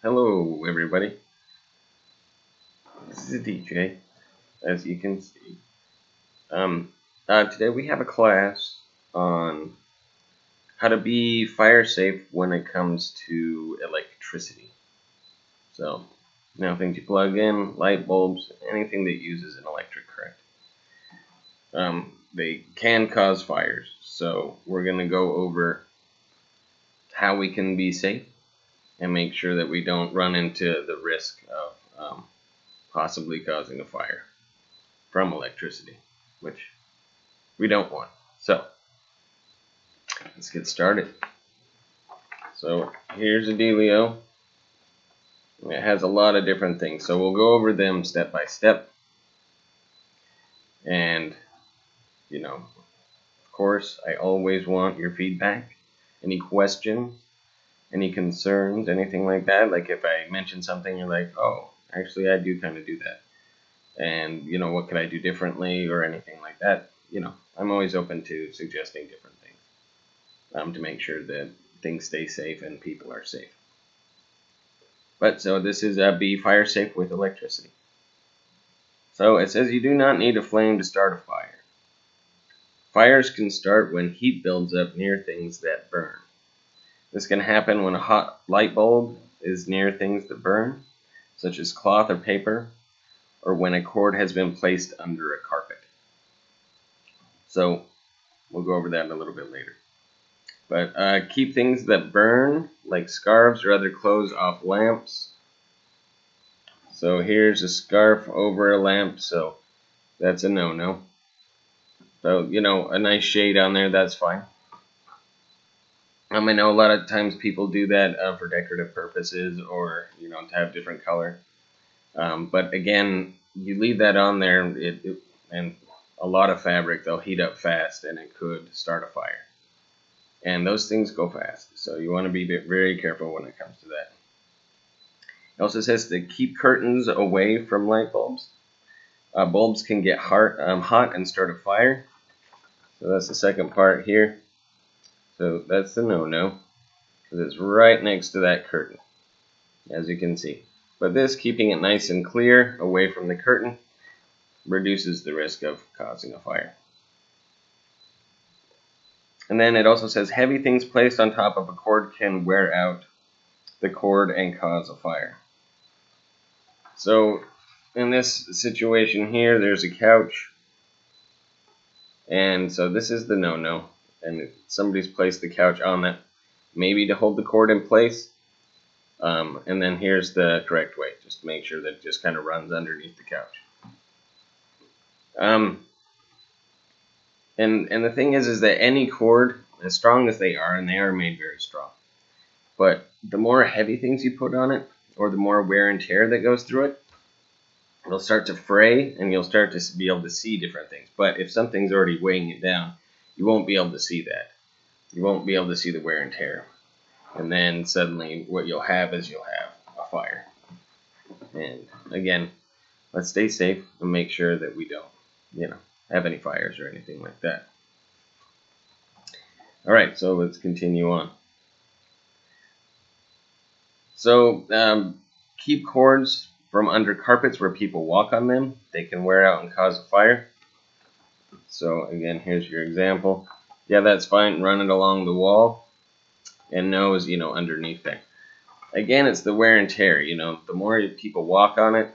Hello everybody, this is DJ, as you can see. Today we have a class on how to be fire safe when it comes to electricity. So, things you plug in, light bulbs, anything that uses an electric current. They can cause fires, so we're going to go over how we can be safe and make sure that we don't run into the risk of possibly causing a fire from electricity, which we don't want. So let's get started. So here's a dealio. It has a lot of different things, so we'll go over them step by step. And of course, I always want your feedback, any questions, any concerns, anything like that. Like if I mention something, you're like, oh, actually I do kind of do that, and what could I do differently or anything like that. I'm always open to suggesting different things to make sure that things stay safe and people are safe. But so this is be fire safe with electricity. So it says you do not need a flame to start a fire. Fires can start when heat builds up near things that burn. This can happen when a hot light bulb is near things that burn, such as cloth or paper, or when a cord has been placed under a carpet. So we'll go over that a little bit later. But keep things that burn, like scarves or other clothes, off lamps. So here's a scarf over a lamp, so that's a no-no. So, a nice shade on there, that's fine. I know a lot of times people do that for decorative purposes or, to have different color. But again, you leave that on there, and a lot of fabric, they'll heat up fast and it could start a fire. And those things go fast, so you want to be very careful when it comes to that. It also says to keep curtains away from light bulbs. Bulbs can get hot and start a fire. So that's the second part here. So that's the no-no, because it's right next to that curtain, as you can see. But this, keeping it nice and clear away from the curtain, reduces the risk of causing a fire. And then it also says heavy things placed on top of a cord can wear out the cord and cause a fire. So in this situation here, there's a couch, and so this is the no-no, and somebody's placed the couch on that, maybe to hold the cord in place, and then here's the correct way, just to make sure that it just kind of runs underneath the couch. And the thing is that any cord, as strong as they are, and they are made very strong, but the more heavy things you put on it, or the more wear and tear that goes through it, it'll start to fray, and you'll start to be able to see different things. But if something's already weighing it down, you won't be able to see that. You won't be able to see the wear and tear. And then suddenly what you'll have is you'll have a fire. And again, let's stay safe and make sure that we don't, have any fires or anything like that. Alright, so let's continue on. So keep cords from under carpets where people walk on them. They can wear out and cause a fire. So again, here's your example. Yeah, that's fine. Run it along the wall, and no is underneath there. Again, it's the wear and tear. The more people walk on it,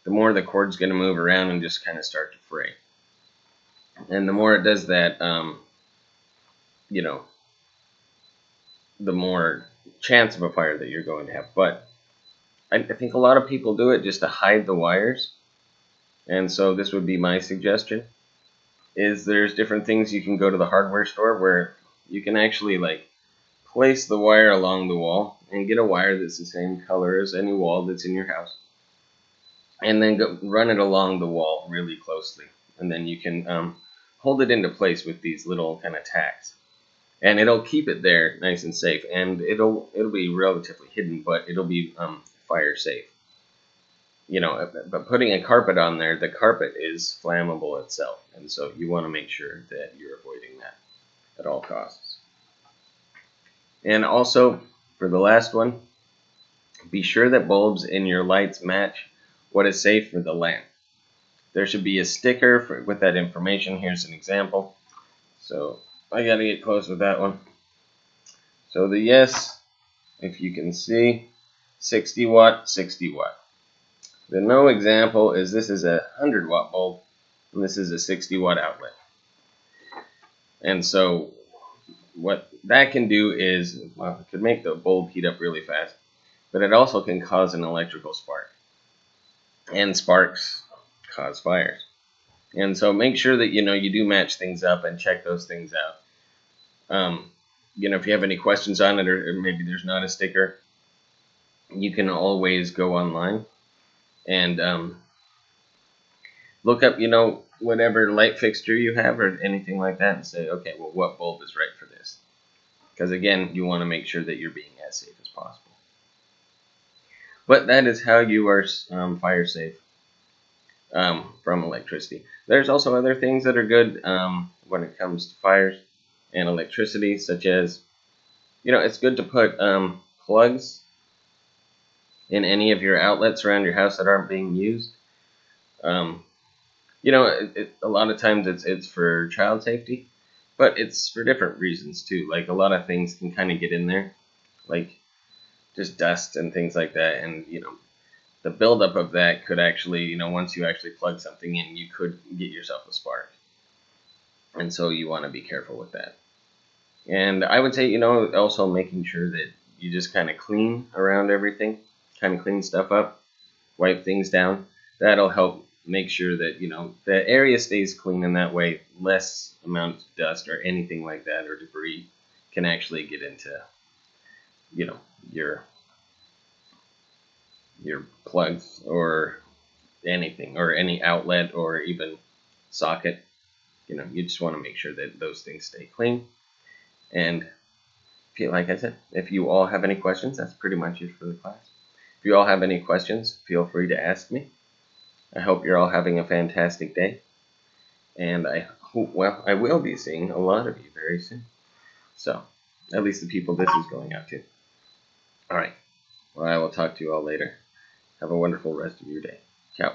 the more the cord's going to move around and just kind of start to fray. And the more it does that, the more chance of a fire that you're going to have. But I think a lot of people do it just to hide the wires. And so this would be my suggestion, is there's different things you can go to the hardware store where you can actually place the wire along the wall and get a wire that's the same color as any wall that's in your house. And then run it along the wall really closely. And then you can hold it into place with these little kind of tacks. And it'll keep it there nice and safe. And it'll be relatively hidden, but it'll be fire safe. But putting a carpet on there, the carpet is flammable itself. And so you want to make sure that you're avoiding that at all costs. And also, for the last one, Be sure that bulbs in your lights match what is safe for the lamp. There should be a sticker with that information. Here's an example. So I got to get close with that one. So the yes, if you can see, 60 watt, 60 watt. The no example is this is a 100 watt bulb, and this is a 60 watt outlet. And so what that can do is, well, it could make the bulb heat up really fast, but it also can cause an electrical spark. And sparks cause fires. And so make sure that you do match things up and check those things out. If you have any questions on it, or maybe there's not a sticker, you can always go online and look up, whatever light fixture you have or anything like that, and say, okay, well, what bulb is right for this? Because again, you want to make sure that you're being as safe as possible. But that is how you are fire safe from electricity. There's also other things that are good when it comes to fires and electricity, such as, it's good to put plugs in any of your outlets around your house that aren't being used. A lot of times it's for child safety, but it's for different reasons too. Like a lot of things can kind of get in there, like just dust and things like that, and the buildup of that could actually, once you actually plug something in, you could get yourself a spark, and so you want to be careful with that. And I would say, also making sure that you just kind of clean around everything, kind of clean stuff up, wipe things down. That'll help make sure that, the area stays clean, and that way less amount of dust or anything like that or debris can actually get into, your plugs or anything, or any outlet or even socket. You just want to make sure that those things stay clean. And like I said, if you all have any questions, that's pretty much it for the class. If you all have any questions, feel free to ask me. I hope you're all having a fantastic day, and I will be seeing a lot of you very soon. So, at least the people this is going out to. All right. Well, I will talk to you all later. Have a wonderful rest of your day. Ciao.